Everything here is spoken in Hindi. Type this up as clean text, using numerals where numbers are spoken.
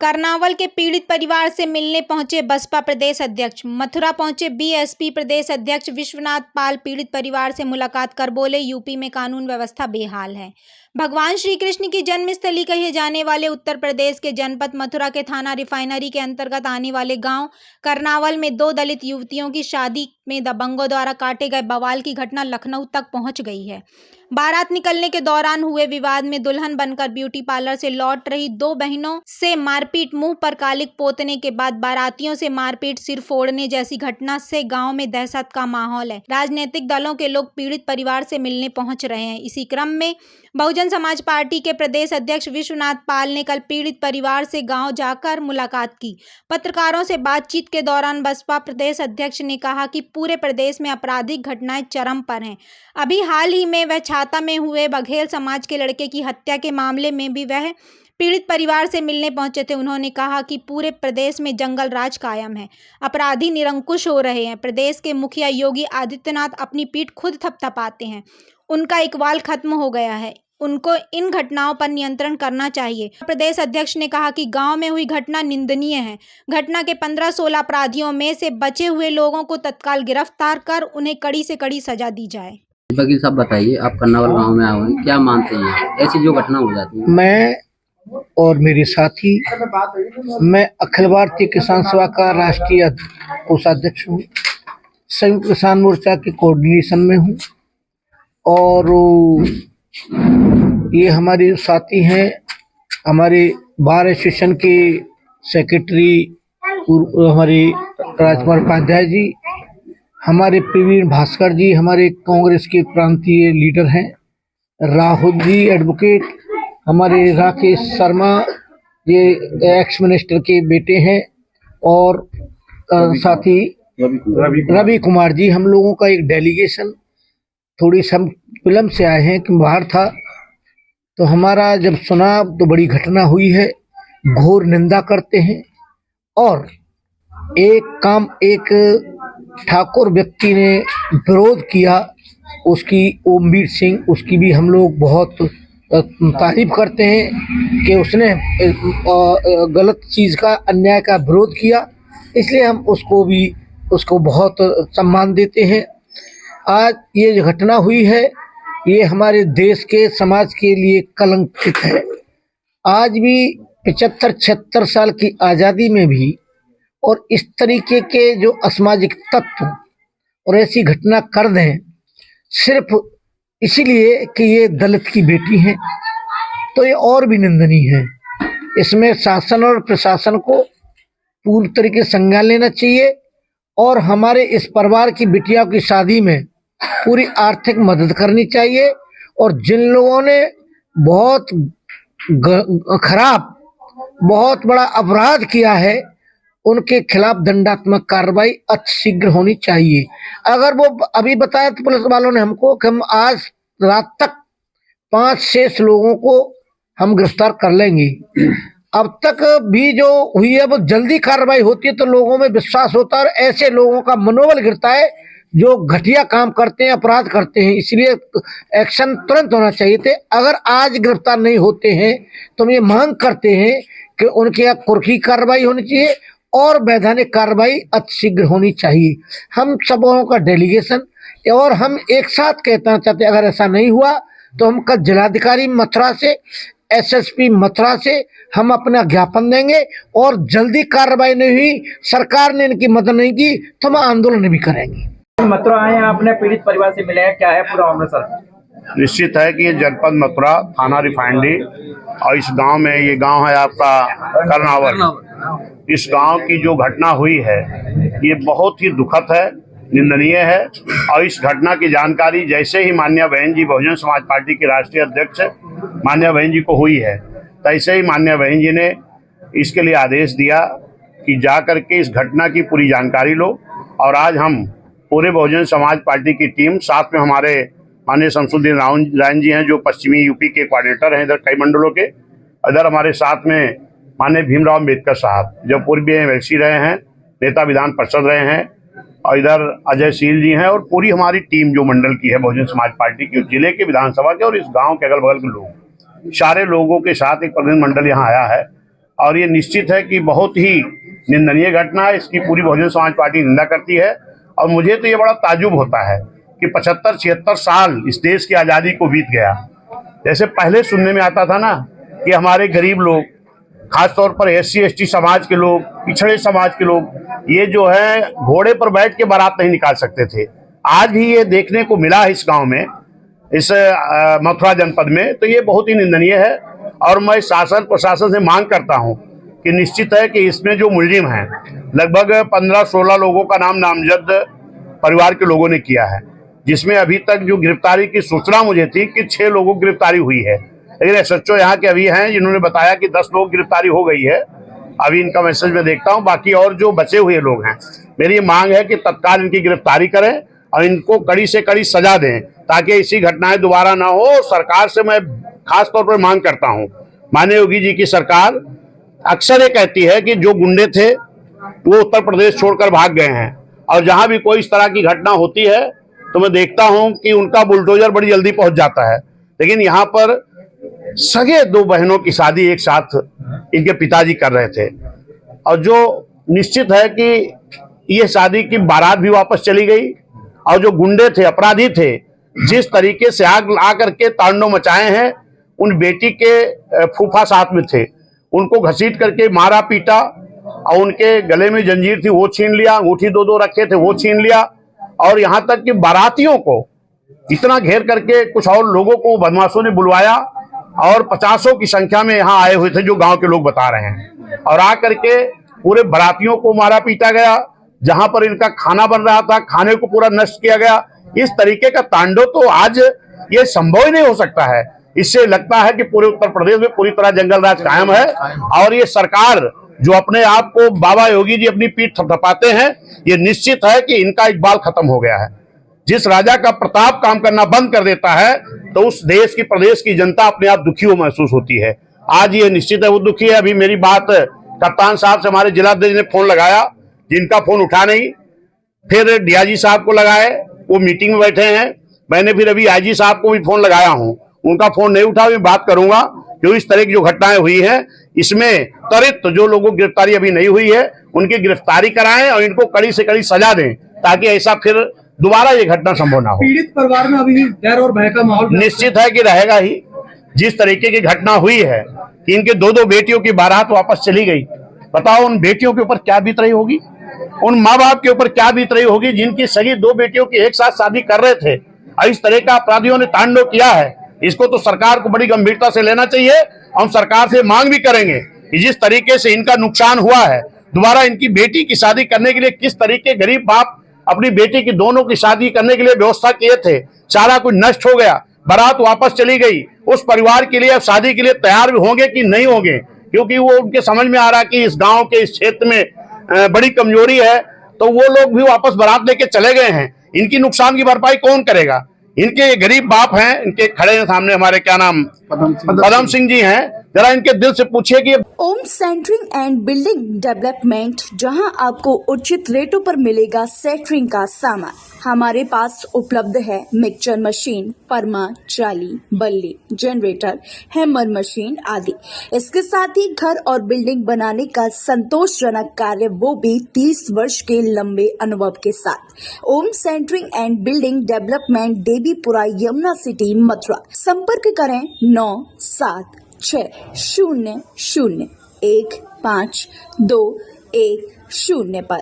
कर्नावल के पीड़ित परिवार से मिलने पहुंचे बसपा प्रदेश अध्यक्ष। मथुरा पहुंचे बीएसपी प्रदेश अध्यक्ष विश्वनाथ पाल पीड़ित परिवार से मुलाकात कर बोले, यूपी में कानून व्यवस्था बेहाल है। भगवान श्री कृष्ण की जन्मस्थली कहे जाने वाले उत्तर प्रदेश के जनपद मथुरा के थाना रिफाइनरी के अंतर्गत आने वाले गांव कर्नावल में 2 दलित युवतियों की शादी में दबंगों द्वारा काटे गए बवाल की घटना लखनऊ तक पहुंच गई है। बारात निकलने के दौरान हुए विवाद में दुल्हन बनकर ब्यूटी पार्लर से लौट रही 2 बहनों से मारपीट, मुंह पर कालिक पोतने के बाद बारातियों से मारपीट, सिर फोड़ने जैसी घटना से गांव में दहशत का माहौल है। राजनीतिक दलों के लोग पीड़ित परिवार से मिलने पहुंच रहे हैं। इसी क्रम में बहुजन समाज पार्टी के प्रदेश अध्यक्ष विश्वनाथ पाल ने कल पीड़ित परिवार से गांव जाकर मुलाकात की। पत्रकारों से बातचीत के दौरान बसपा प्रदेश अध्यक्ष ने कहा कि पूरे प्रदेश में आपराधिक घटनाएं चरम पर हैं। अभी हाल ही में वह छाता में हुए बघेल समाज के लड़के की हत्या के मामले में भी वह पीड़ित परिवार से मिलने पहुंचे थे। उन्होंने कहा कि पूरे प्रदेश में जंगल राज कायम है, अपराधी निरंकुश हो रहे हैं। प्रदेश के मुखिया योगी आदित्यनाथ अपनी पीठ खुद थपथपाते हैं, उनका इकबाल खत्म हो गया है। उनको इन घटनाओं पर नियंत्रण करना चाहिए। प्रदेश अध्यक्ष ने कहा कि गांव में हुई घटना निंदनीय है। घटना के 15-16 अपराधियों में से बचे हुए लोगों को तत्काल गिरफ्तार कर उन्हें कड़ी से कड़ी सजा दी जाए। वकील साहब बताइए, आप कर्नावल गांव में आए हैं, क्या मानते हैं ऐसी जो घटना हो जाती है? मैं और मेरे साथी, मैं अखिल भारतीय किसान सभा का राष्ट्रीय कोषाध्यक्ष हूँ, संयुक्त किसान मोर्चा के कोऑर्डिनेशन में हूँ और ये हमारे साथी हैं, हमारे बार एसोसिएशन के सेक्रेटरी हमारे राजकुमार उपाध्याय जी, हमारे प्रवीण भास्कर जी, हमारे कांग्रेस के प्रांतीय लीडर हैं, राहुल जी एडवोकेट, हमारे राकेश शर्मा ये एक्स मिनिस्टर के बेटे हैं और साथी रवि कुमार जी। हम लोगों का एक डेलीगेशन थोड़ी हम फिल्म से आए हैं कि बाहर था, तो हमारा जब सुना तो बड़ी घटना हुई है, घोर निंदा करते हैं। और एक ठाकुर व्यक्ति ने विरोध किया, उसकी ओमवीर सिंह, उसकी भी हम लोग बहुत तारीफ करते हैं कि उसने गलत चीज़ का, अन्याय का विरोध किया, इसलिए हम उसको बहुत सम्मान देते हैं। आज ये जो घटना हुई है ये हमारे देश के समाज के लिए कलंकित है। आज भी 75-76 साल की आज़ादी में भी और इस तरीके के जो असामाजिक तत्व और ऐसी घटना कर दें सिर्फ इसीलिए कि ये दलित की बेटी हैं, तो ये और भी निंदनीय है। इसमें शासन और प्रशासन को पूरी तरीके से संज्ञान लेना चाहिए और हमारे इस परिवार की बिटिया की शादी में पूरी आर्थिक मदद करनी चाहिए। और जिन लोगों ने बहुत खराब, बहुत बड़ा अपराध किया है, उनके खिलाफ दंडात्मक कार्रवाई अतिशीघ्र होनी चाहिए। अगर वो अभी बताया तो पुलिस वालों ने हमको कि हम आज रात तक 5-6 लोगों को हम गिरफ्तार कर लेंगे। अब तक भी जो हुई है वो जल्दी कार्रवाई होती है तो लोगों में विश्वास होता है और ऐसे लोगों का मनोबल गिरता है जो घटिया काम करते हैं, अपराध करते हैं। इसलिए एक्शन तुरंत होना चाहिए थे। अगर आज गिरफ्तार नहीं होते हैं तो हम ये मांग करते हैं कि उनके यहाँ कुर्की कार्रवाई होनी चाहिए और वैधानिक कार्रवाई अतिशीघ्र होनी चाहिए। हम सबों का डेलीगेशन और हम एक साथ कहना चाहते हैं, अगर ऐसा नहीं हुआ तो हम कल जिलाधिकारी मथुरा से, एसएसपी मथुरा से हम अपना ज्ञापन देंगे और जल्दी कार्रवाई नहीं हुई, सरकार ने इनकी मदद नहीं की तो हम आंदोलन भी करेंगे। मथुरा आए हैं, आपने पीड़ित परिवार से मिले हैं, क्या है पूरा मामला सर? निश्चित है कि ये जनपद मथुरा थाना रिफाइनरी और इस गांव में, ये गांव है आपका कर्नावल। इस गांव की जो घटना हुई है ये बहुत ही दुखद है, निंदनीय है। और इस घटना की जानकारी जैसे ही माननीय बहन जी, बहुजन समाज पार्टी के राष्ट्रीय अध्यक्ष माननीय बहन जी को हुई है, तैसे ही माननीय बहन जी ने इसके लिए आदेश दिया कि जा करके इस घटना की पूरी जानकारी लो। और आज हम पूरे बहुजन समाज पार्टी की टीम, साथ में हमारे माननीय शमसुद्दीन रायन जी हैं जो पश्चिमी यूपी के कोऑर्डिनेटर हैं इधर कई मंडलों के, इधर हमारे साथ में माननीय भीमराव अम्बेडकर साहब जो पूर्व एमएलसी रहे हैं, नेता विधान परिषद रहे हैं, और इधर अजय शील जी हैं और पूरी हमारी टीम जो मंडल की है बहुजन समाज पार्टी की, जिले के विधानसभा के और इस गाँव के अगल बगल के लोग, सारे लोगों के साथ एक प्रतिनिधि मंडल यहाँ आया है। और ये निश्चित है कि बहुत ही निंदनीय घटना है। इसकी पूरी बहुजन समाज पार्टी निंदा करती है। और मुझे तो ये बड़ा ताज्जुब होता है कि 75-76 साल इस देश की आज़ादी को बीत गया। जैसे पहले सुनने में आता था ना कि हमारे गरीब लोग, खासतौर पर SC/ST समाज के लोग, पिछड़े समाज के लोग, ये जो है घोड़े पर बैठ के बारात नहीं निकाल सकते थे। आज भी ये देखने को मिला है इस गांव में, इस मथुरा जनपद में। तो ये बहुत ही निंदनीय है। और मैं शासन प्रशासन से मांग करता हूं कि निश्चित है कि इसमें जो मुलजिम हैं, लगभग 15-16 लोगों का नाम नामजद परिवार के लोगों ने किया है, जिसमें अभी तक जो गिरफ्तारी की सूचना मुझे थी कि 6 लोगों की गिरफ्तारी हुई है। लेकिन SHO यहाँ के अभी हैं जिन्होंने बताया कि 10 लोग गिरफ्तारी हो गई है। अभी इनका मैसेज मैं देखता हूँ। बाकी और जो बचे हुए लोग हैं, मेरी मांग है कि तत्काल इनकी गिरफ्तारी करें और इनको कड़ी से कड़ी सजा दें, ताकि ऐसी घटनाएं दोबारा ना हो। सरकार से मैं खास तौर पर मांग करता हूं, माननीय योगी जी की सरकार अक्सर ये कहती है कि जो गुंडे थे वो उत्तर प्रदेश छोड़कर भाग गए हैं, और जहां भी कोई इस तरह की घटना होती है तो मैं देखता हूं कि उनका बुलडोजर बड़ी जल्दी पहुंच जाता है। लेकिन यहाँ पर सगे 2 बहनों की शादी एक साथ इनके पिताजी कर रहे थे, और जो निश्चित है कि ये शादी की बारात भी वापस चली गई। और जो गुंडे थे, अपराधी थे, जिस तरीके से आग ला करके तांडव मचाए हैं, उन बेटी के फूफा साथ में थे, उनको घसीट करके मारा पीटा, और उनके गले में जंजीर थी वो छीन लिया, अंगूठी 2-2 रखे थे वो छीन लिया, और यहाँ तक कि बारातियों को इतना घेर करके कुछ और लोगों को बदमाशों ने बुलवाया, और 50 की संख्या में यहाँ आए हुए थे जो गांव के लोग बता रहे हैं, और आकर के पूरे बारातियों को मारा पीटा गया। जहां पर इनका खाना बन रहा था, खाने को पूरा नष्ट किया गया। इस तरीके का तांडव तो आज ये संभव ही नहीं हो सकता है। इससे लगता है कि पूरे उत्तर प्रदेश में पूरी तरह जंगल राज कायम है, और ये सरकार जो अपने आप को बाबा योगी जी अपनी पीठ थपथपाते हैं, ये निश्चित है कि इनका इकबाल खत्म हो गया है। जिस राजा का प्रताप काम करना बंद कर देता है तो उस देश की, प्रदेश की जनता अपने आप दुखी महसूस होती है। आज ये निश्चित है वो दुखी है। अभी मेरी बात कप्तान साहब से हमारे जिलाध्यक्ष ने फोन लगाया, जिनका फोन उठा नहीं, फिर DIG साहब को लगाए, वो मीटिंग में बैठे हैं। मैंने फिर अभी IG साहब को भी फोन लगाया हूं, उनका फोन नहीं उठा। मैं बात करूंगा कि इस तरह की जो घटनाएं हुई हैं, इसमें त्वरित जो लोगों की गिरफ्तारी अभी नहीं हुई है उनकी गिरफ्तारी कराएं और इनको कड़ी से कड़ी सजा दें, ताकि ऐसा फिर दोबारा ये घटना संभव ना हो। पीड़ित परिवार में अभी भी डर और भय का माहौल निश्चित है कि रहेगा ही। जिस तरीके की घटना हुई है कि इनके 2-2 बेटियों की बारात वापस चली गई, बताओ उन बेटियों के ऊपर क्या बीत रही होगी, उन माँ बाप के ऊपर क्या बीत रही होगी जिनकी सगी 2 बेटियों की एक साथ शादी कर रहे थे। और इस तरह का अपराधियों ने तांडव किया है, इसको तो सरकार को बड़ी गंभीरता से लेना चाहिए। हम सरकार से मांग भी करेंगे कि जिस तरीके से इनका नुकसान हुआ है, दोबारा इनकी बेटी की शादी करने के लिए किस तरीके गरीब बाप अपनी बेटी की दोनों की शादी करने के लिए व्यवस्था किए थे, सारा कुछ नष्ट हो गया, बारात वापस चली गई। उस परिवार के लिए अब शादी के लिए तैयार भी होंगे कि नहीं होंगे, क्योंकि वो उनके समझ में आ रहा कि इस गांव के, इस क्षेत्र में बड़ी कमजोरी है, तो वो लोग भी वापस बारात लेके चले गए हैं। इनकी नुकसान की भरपाई कौन करेगा? इनके गरीब बाप हैं, इनके खड़े हैं सामने हमारे, क्या नाम, पदम सिंह जी हैं। जरा इनके दिल से पूछिए कि ओम सेंटरिंग एंड बिल्डिंग डेवलपमेंट, जहां आपको उचित रेटों पर मिलेगा सेंटरिंग का सामान। हमारे पास उपलब्ध है मिक्सचर मशीन, फरमा, जाली, बल्ली, जनरेटर, हैमर मशीन आदि। इसके साथ ही घर और बिल्डिंग बनाने का संतोषजनक कार्य, वो भी 30 वर्ष के लंबे अनुभव के साथ। Om centering and building development, Devipura, Yamuna city, Mathura. संपर्क करें 9760015210 पर।